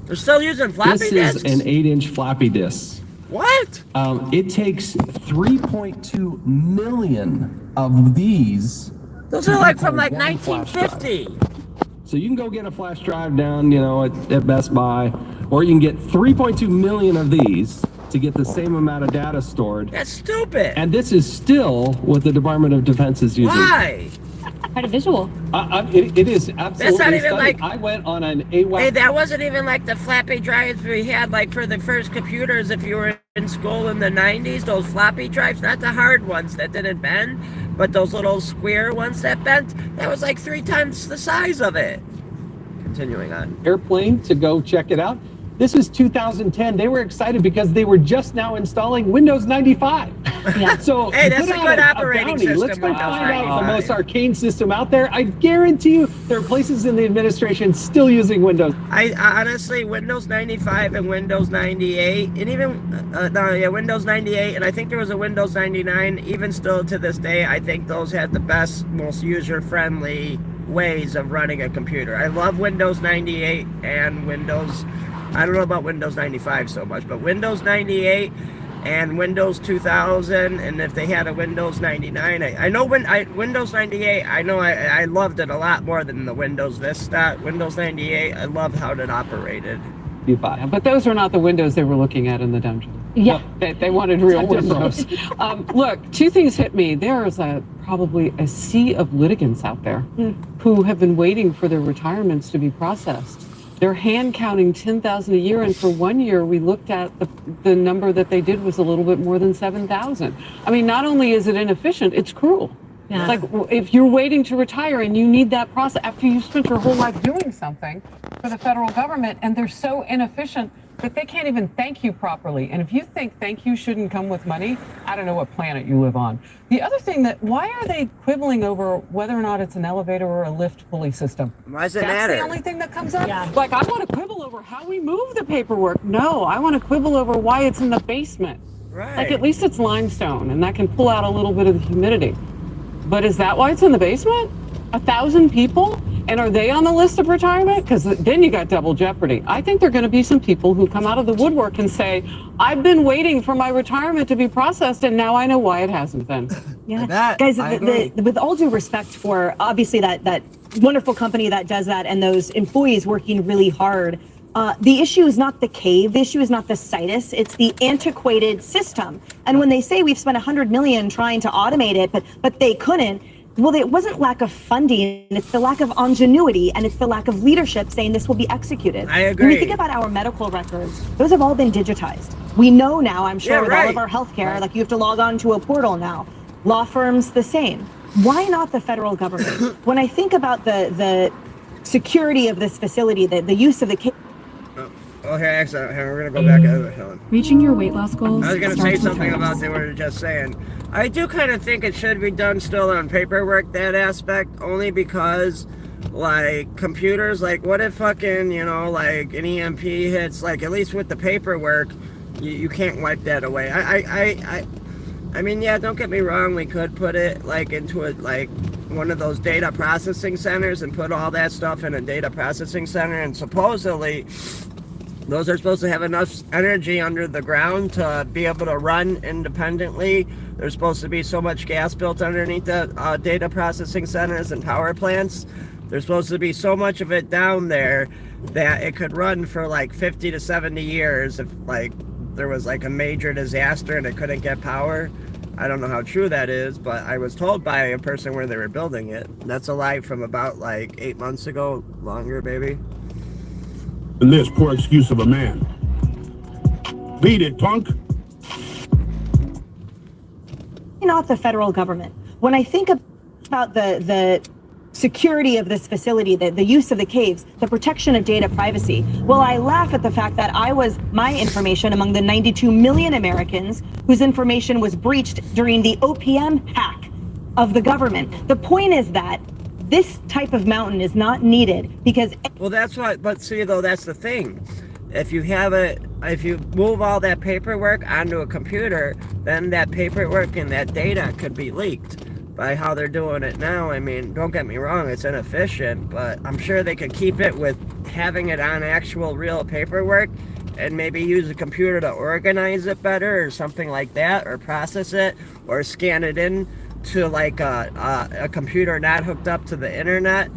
Speaker 1: They're still using floppy
Speaker 7: This
Speaker 1: disks?
Speaker 7: is an 8-inch floppy disk.
Speaker 1: What?
Speaker 7: It takes 3.2 million of these.
Speaker 1: Those
Speaker 7: to
Speaker 1: are like
Speaker 7: equal
Speaker 1: from like
Speaker 7: one flash drive.
Speaker 1: 1950.
Speaker 7: So you can go get a flash drive down, at Best Buy, or you can get 3.2 million of these to get the same amount of data stored.
Speaker 1: That's stupid.
Speaker 7: And this is still what the Department of Defense is using.
Speaker 1: Why?
Speaker 16: Quite a visual.
Speaker 7: It is absolutely
Speaker 1: That's not even
Speaker 7: stunning.
Speaker 1: like.
Speaker 7: I went on an AWACS.
Speaker 1: Hey, that wasn't even like the floppy drives we had like for the first computers if you were in school in the 90s. Those floppy drives, not the hard ones that didn't bend, but those little square ones that bent. That was like 3 times the size of it. Continuing on.
Speaker 26: Airplane to go check it out. This is 2010. They were excited because they were just now installing Windows 95.
Speaker 16: Yeah.
Speaker 26: So
Speaker 1: Hey, that's
Speaker 26: put
Speaker 1: a
Speaker 26: out
Speaker 1: good operating
Speaker 26: bounty.
Speaker 1: system,
Speaker 26: Let's go
Speaker 1: Windows
Speaker 26: find out the
Speaker 1: 95.
Speaker 26: most arcane system out there. I guarantee you there are places in the administration still using Windows.
Speaker 1: I honestly, Windows 95 and Windows 98, and even Windows 98, and I think there was a Windows 99. Even still to this day, I think those had the best, most user-friendly ways of running a computer. I love Windows 98 and Windows. I don't know about Windows 95 so much, but Windows 98 and Windows 2000, and if they had a Windows 99, I know Windows 98, I loved it a lot more than the Windows Vista. Windows 98, I love how it operated.
Speaker 26: Yeah,
Speaker 18: but those are not the windows they were looking at in the dungeon.
Speaker 16: Yeah.
Speaker 18: They wanted real windows. Look, 2 things hit me. There is probably a sea of litigants out there who have been waiting for their retirements to be processed. They're hand counting 10,000 a year, and for 1 year we looked at the number that they did was a little bit more than 7,000. I mean, not only is it inefficient, it's cruel.
Speaker 16: Yeah.
Speaker 18: Like, if you're waiting to retire and you need that process after you spent your whole life doing something for the federal government, and they're so inefficient that they can't even thank you properly. And if you think thank you shouldn't come with money, I don't know what planet you live on. The other thing why are they quibbling over whether or not it's an elevator or a lift pulley system?
Speaker 1: Why does it
Speaker 18: That's
Speaker 1: matter?
Speaker 18: the only thing that comes up? Yeah. Like, I want to quibble over how we move the paperwork. No, I want to quibble over why it's in the basement.
Speaker 1: Right.
Speaker 18: Like, at least it's limestone, and that can pull out a little bit of the humidity. But is that why it's in the basement? 1,000 people? And are they on the list of retirement? Because then you got double jeopardy. I think there are going to be some people who come out of the woodwork and say, I've been waiting for my retirement to be processed, and now I know why it hasn't been.
Speaker 19: Yeah, guys, with all due respect for obviously that wonderful company that does that and those employees working really hard, the issue is not the cave, the issue is not the situs, it's the antiquated system. And when they say we've spent $100 million trying to automate it, but they couldn't, well, it wasn't lack of funding, it's the lack of ingenuity, and it's the lack of leadership saying this will be executed.
Speaker 1: I agree.
Speaker 19: When we think about our medical records, those have all been digitized. We know now, I'm sure,
Speaker 1: Yeah,
Speaker 19: with
Speaker 1: right.
Speaker 19: all of our healthcare, like you have to log on to a portal now. Law firms, the same. Why not the federal government? When I think about the security of this facility, the use of the
Speaker 1: Oh, here, excellent. Here, we're gonna go back to Helen.
Speaker 12: Reaching your weight loss goals.
Speaker 1: I was gonna say
Speaker 12: starts with
Speaker 1: something
Speaker 12: choice.
Speaker 1: about they were just saying. I do kind of think it should be done still on paperwork, that aspect, only because, like, computers, like, what if fucking, you know, like, an EMP hits, like, at least with the paperwork, you can't wipe that away. I mean, yeah, don't get me wrong, we could put it, like, into a, like, one of those data processing centers and put all that stuff in a data processing center, and supposedly those are supposed to have enough energy under the ground to be able to run independently. There's supposed to be so much gas built underneath the data processing centers and power plants. There's supposed to be so much of it down there that it could run for like 50 to 70 years if like there was like a major disaster and it couldn't get power. I don't know how true that is, but I was told by a person where they were building it. That's a lie from about like 8 months ago, longer maybe.
Speaker 21: And this poor excuse of a man. Beat it, punk.
Speaker 19: Not the federal government. When I think about the security of this facility, the use of the caves, the protection of data privacy, well, I laugh at the fact that my information among the 92 million Americans whose information was breached during the OPM hack of the government. The point is that this type of mountain is not needed because...
Speaker 1: Well, that's what, but see, though, that's the thing. If you move all that paperwork onto a computer, then that paperwork and that data could be leaked by how they're doing it now. I mean, don't get me wrong, it's inefficient, but I'm sure they could keep it with having it on actual real paperwork and maybe use a computer to organize it better or something like that, or process it, or scan it in to like a computer not hooked up to the internet,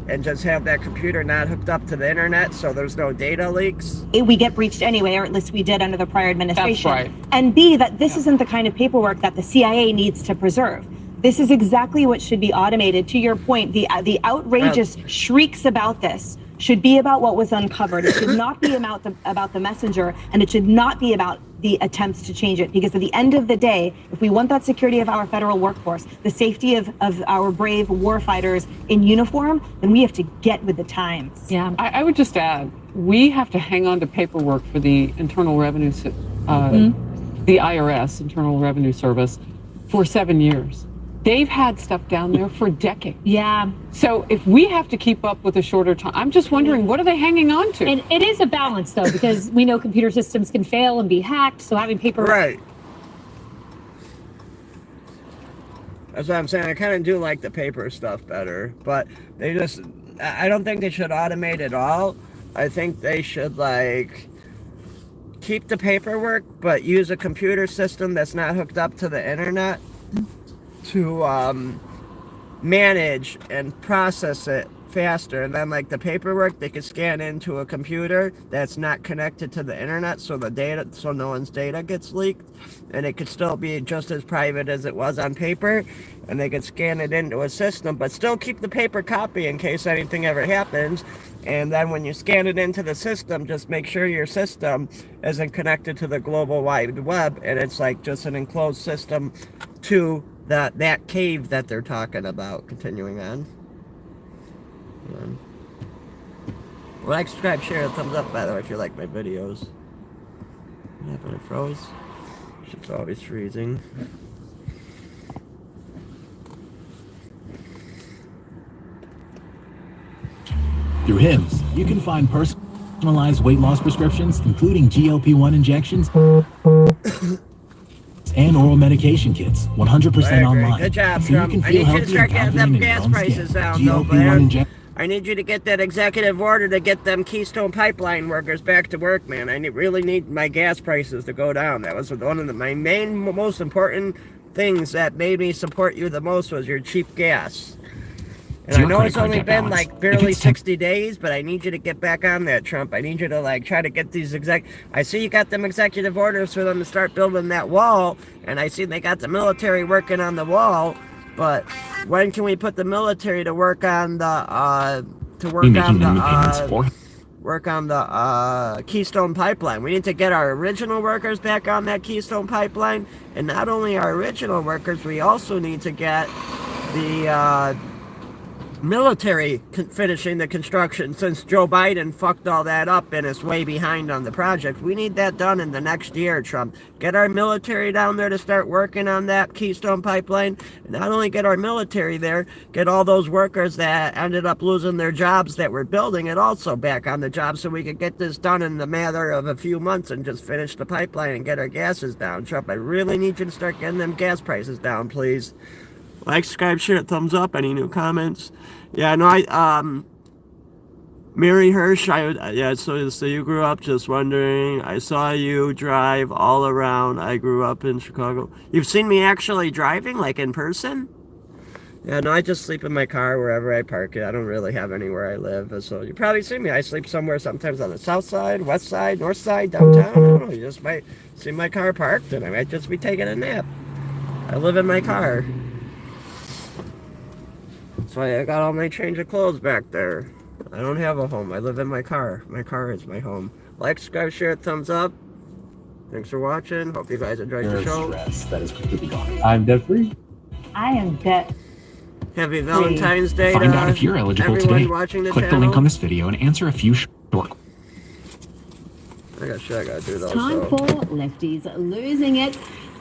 Speaker 1: and just have that computer not hooked up to the internet so there's no data leaks.
Speaker 19: We get breached anyway, or at least we did under the prior administration.
Speaker 18: That's right.
Speaker 19: And B, that this isn't the kind of paperwork that the CIA needs to preserve. This is exactly what should be automated. To your point, the outrageous shrieks about this should be about what was uncovered. It should not be about the messenger, and it should not be about the attempts to change it. Because at the end of the day, if we want that security of our federal workforce, the safety of our brave warfighters in uniform, then we have to get with the times.
Speaker 18: Yeah. I would just add, we have to hang on to paperwork for the Internal Revenue, the IRS, Internal Revenue Service, for 7 years. They've had stuff down there for decades.
Speaker 16: Yeah.
Speaker 18: So if we have to keep up with a shorter time, I'm just wondering, what are they hanging on to?
Speaker 16: And it is a balance, though, because we know computer systems can fail and be hacked, so having paper...
Speaker 1: Right. That's what I'm saying. I kind of do like the paper stuff better, but they just... I don't think they should automate it all. I think they should, like, keep the paperwork, but use a computer system that's not hooked up to the internet to manage and process it faster. And then like the paperwork, they could scan into a computer that's not connected to the internet, so the data, so no one's data gets leaked, and it could still be just as private as it was on paper, and they could scan it into a system but still keep the paper copy in case anything ever happens. And then when you scan it into the system, just make sure your system isn't connected to the global wide web, and it's like just an enclosed system to that cave that they're talking about. Continuing on. Like, subscribe, share, and thumbs up, by the way, if you like my videos. Yeah, but it froze. Shit's always freezing.
Speaker 5: Through Hims, you can find personalized weight loss prescriptions, including GLP-1 injections and oral medication kits, 100% online.
Speaker 1: Good job,
Speaker 5: so you
Speaker 1: Trump.
Speaker 5: can
Speaker 1: I
Speaker 5: feel
Speaker 1: need you to
Speaker 5: healthier
Speaker 1: start
Speaker 5: and
Speaker 1: getting them
Speaker 5: confident in
Speaker 1: gas
Speaker 5: your own
Speaker 1: prices
Speaker 5: skin.
Speaker 1: down, though,
Speaker 5: GLP-1
Speaker 1: man.
Speaker 5: injections.
Speaker 1: I need you to get that executive order to get them Keystone Pipeline workers back to work, man. I really need my gas prices to go down. That was one of my most important things that made me support you the most, was your cheap gas. And I know it's only been like barely 60 days, but I need you to get back on that, Trump. I need you to like try to get these I see you got them executive orders for them to start building that wall, and I see they got the military working on the wall, but when can we put the military to work on the Keystone Pipeline? We need to get our original workers back on that Keystone Pipeline, and not only our original workers, we also need to get the military finishing the construction, since Joe Biden fucked all that up and is way behind on the project. We need that done in the next year, Trump. Get our military down there to start working on that Keystone Pipeline. And not only get our military there, get all those workers that ended up losing their jobs that were building it also back on the job, so we could get this done in the matter of a few months and just finish the pipeline and get our gases down. Trump, I really need you to start getting them gas prices down, please. Like, subscribe, share, thumbs up. Any new comments? Yeah, no, Mary Hirsch, so you grew up, just wondering. I saw you drive all around. I grew up in Chicago. You've seen me actually driving, like in person? Yeah, no, I just sleep in my car wherever I park it. I don't really have anywhere I live, so you probably see me. I sleep somewhere sometimes on the south side, west side, north side, downtown. I don't know, you just might see my car parked, and I might just be taking a nap. I live in my car. So I got all my change of clothes back there. I don't have a home. I live in my car. My car is my home. Like, subscribe, share, thumbs up. Thanks for watching. Hope you guys enjoyed the show.
Speaker 5: That is completely gone.
Speaker 26: I'm debt free.
Speaker 12: I am debt.
Speaker 1: Happy Valentine's Day
Speaker 5: Find
Speaker 1: to
Speaker 5: out if you're eligible
Speaker 1: everyone
Speaker 5: today.
Speaker 1: watching the
Speaker 5: Click
Speaker 1: channel.
Speaker 5: the link on this video and answer a few short.
Speaker 1: I got shit I gotta do though.
Speaker 6: Time for Lefties Losing It.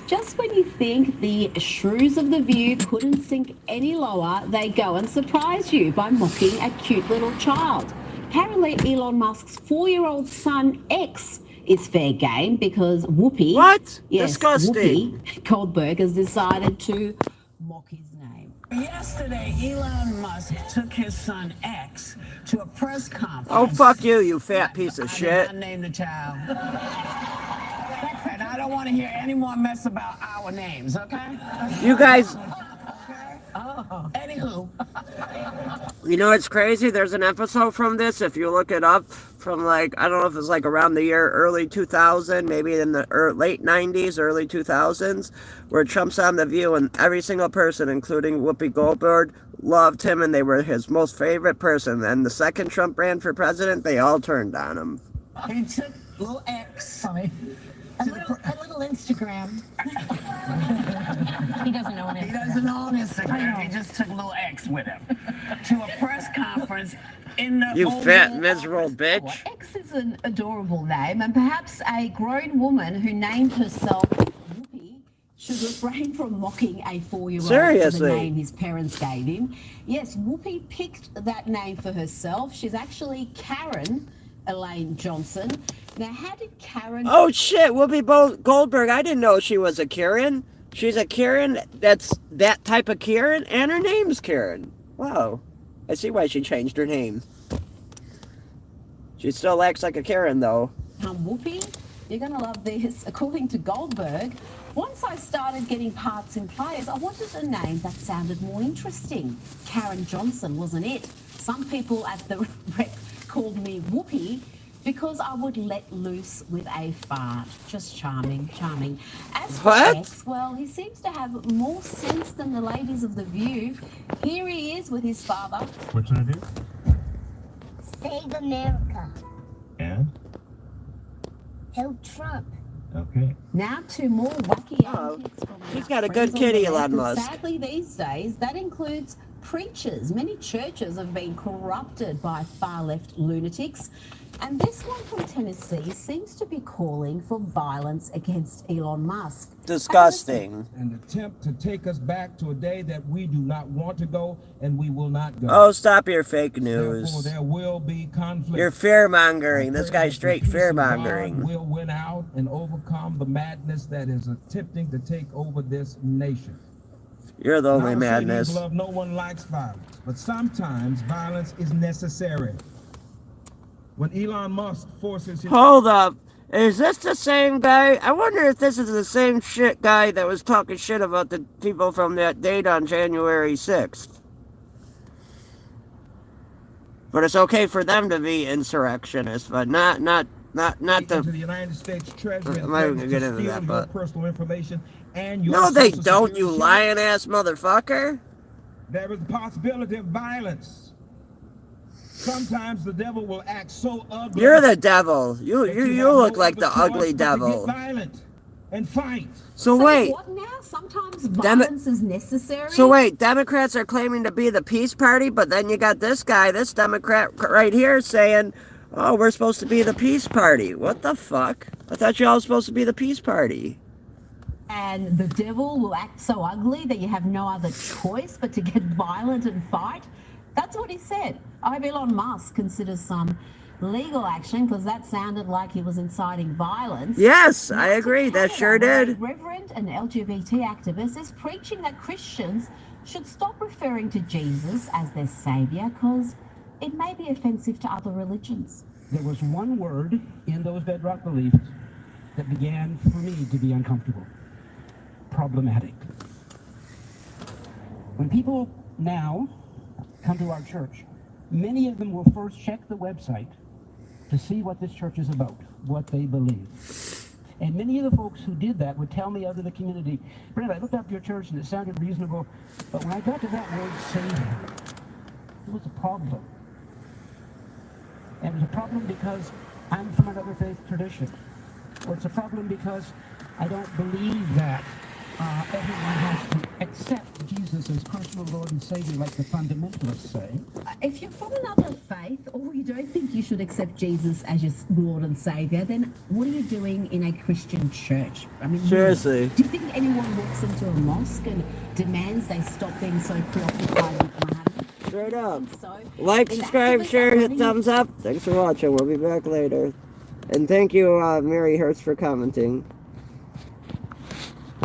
Speaker 6: Just when you think the shrews of the View couldn't sink any lower, they go and surprise you by mocking a cute little child. Apparently, Elon Musk's 4-year-old son, X, is fair game because Whoopi...
Speaker 1: What?
Speaker 6: Yes,
Speaker 1: Disgusting.
Speaker 6: Whoopi Goldberg has decided to mock his name.
Speaker 8: Yesterday, Elon Musk took his son X to a press conference.
Speaker 1: Oh, fuck you, you fat piece of shit.
Speaker 8: I named the child. And I don't want to hear any more mess about our names, okay?
Speaker 1: You guys...
Speaker 8: Oh, anywho.
Speaker 1: You know what's crazy? There's an episode from this, if you look it up, from like, I don't know if it's like around the year early 2000, maybe in the late 90s, early 2000s, where Trump's on The View and every single person, including Whoopi Goldberg, loved him and they were his most favorite person. And the second Trump ran for president, they all turned on him.
Speaker 8: He took little X. A little Instagram.
Speaker 10: He doesn't own it.
Speaker 8: He doesn't own Instagram. He just took little X with him to a press conference in the
Speaker 1: You
Speaker 8: Oval
Speaker 1: fat, miserable bitch.
Speaker 6: X is an adorable name, and perhaps a grown woman who named herself Whoopi should refrain from mocking a 4-year-old for
Speaker 1: Seriously.
Speaker 6: the name his parents gave him. Yes, Whoopi picked that name for herself. She's actually Karen Elaine Johnson. Now, how did Karen...
Speaker 1: Oh shit, Whoopi Goldberg, I didn't know she was a Karen. She's a Karen that's that type of Karen, and her name's Karen. Wow. I see why she changed her name. She still acts like a Karen, though.
Speaker 6: Whoopi, you're going to love this. According to Goldberg, once I started getting parts in plays, I wanted a name that sounded more interesting. Karen Johnson wasn't it. Some people at the rec called me Whoopi because I would let loose with a fart. Just charming, charming. As for
Speaker 1: What?
Speaker 6: X, well, he seems to have more sense than the ladies of The View. Here he is with his father.
Speaker 17: What should I do?
Speaker 14: Save America.
Speaker 17: And?
Speaker 14: Help Trump.
Speaker 17: Okay.
Speaker 6: Now to more wacky antics from
Speaker 1: He's
Speaker 6: our
Speaker 1: got a good
Speaker 6: friends on
Speaker 1: kitty,
Speaker 6: the left,
Speaker 1: Elon
Speaker 6: and
Speaker 1: Musk.
Speaker 6: Sadly, these days, that includes preachers. Many churches have been corrupted by far-left lunatics. And this one from Tennessee seems to be calling for violence against Elon Musk.
Speaker 1: Disgusting.
Speaker 4: An attempt to take us back to a day that we do not want to go and we will not go.
Speaker 1: Oh, stop your fake
Speaker 4: Therefore,
Speaker 1: news.
Speaker 4: there will be conflict.
Speaker 1: You're fear-mongering. This guy's straight
Speaker 4: The peace of
Speaker 1: fear-mongering.
Speaker 4: God will win out and overcome the madness that is attempting to take over this nation.
Speaker 1: You're the only
Speaker 4: Now, Mercedes
Speaker 1: madness.
Speaker 4: Love, no one likes violence, but sometimes violence is necessary. When Elon Musk forces his...
Speaker 1: Hold up. Is this the same guy? I wonder if this is the same shit guy that was talking shit about the people from that date on January 6th. But it's okay for them to be insurrectionists, but not
Speaker 4: into
Speaker 1: the...
Speaker 4: the United States Treasury.
Speaker 1: I'm not even gonna get into
Speaker 4: steal
Speaker 1: that,
Speaker 4: your
Speaker 1: but...
Speaker 4: personal information and your
Speaker 1: No, they
Speaker 4: Social
Speaker 1: don't,
Speaker 4: Security
Speaker 1: you
Speaker 4: check.
Speaker 1: lying-ass motherfucker.
Speaker 4: There is a possibility of violence. Sometimes the devil will act so ugly.
Speaker 1: You're the devil. You
Speaker 4: that
Speaker 1: you
Speaker 4: have
Speaker 1: look
Speaker 4: no
Speaker 1: like
Speaker 4: other
Speaker 1: the
Speaker 4: choice
Speaker 1: ugly
Speaker 4: but to get
Speaker 1: devil.
Speaker 4: violent. and fight.
Speaker 1: So wait.
Speaker 6: What now? Sometimes violence is necessary.
Speaker 1: So wait, Democrats are claiming to be the peace party, but then you got this guy, this Democrat right here saying, oh, we're supposed to be the peace party. What the fuck? I thought you all were supposed to be the peace party.
Speaker 6: And the devil will act so ugly that you have no other choice but to get violent and fight. That's what he said. I hope Elon Musk considers some legal action, because that sounded like he was inciting violence.
Speaker 1: Yes, I agree. That sure did.
Speaker 6: A reverend and LGBT activist is preaching that Christians should stop referring to Jesus as their savior because it may be offensive to other religions.
Speaker 2: There was one word in those bedrock beliefs that began for me to be uncomfortable. Problematic. When people now come to our church, many of them will first check the website to see what this church is about, what they believe. And many of the folks who did that would tell me out of the community, Brent, I looked up your church and it sounded reasonable, but when I got to that word savior, it was a problem. And it was a problem because I'm from another faith tradition. Or it's a problem because I don't believe that everyone has to accept Jesus as personal Lord and Savior like the fundamentalists say.
Speaker 6: If you're from another faith, or you don't think you should accept Jesus as your Lord and Savior, then what are you doing in a Christian church? I mean,
Speaker 1: seriously.
Speaker 6: Do you think anyone walks into a mosque and demands they stop being so preoccupied with Muhammad?
Speaker 1: Straight up.
Speaker 6: So,
Speaker 1: Like, subscribe, share, hit thumbs up. Thanks for watching. We'll be back later. And thank you, Mary Hertz, for commenting.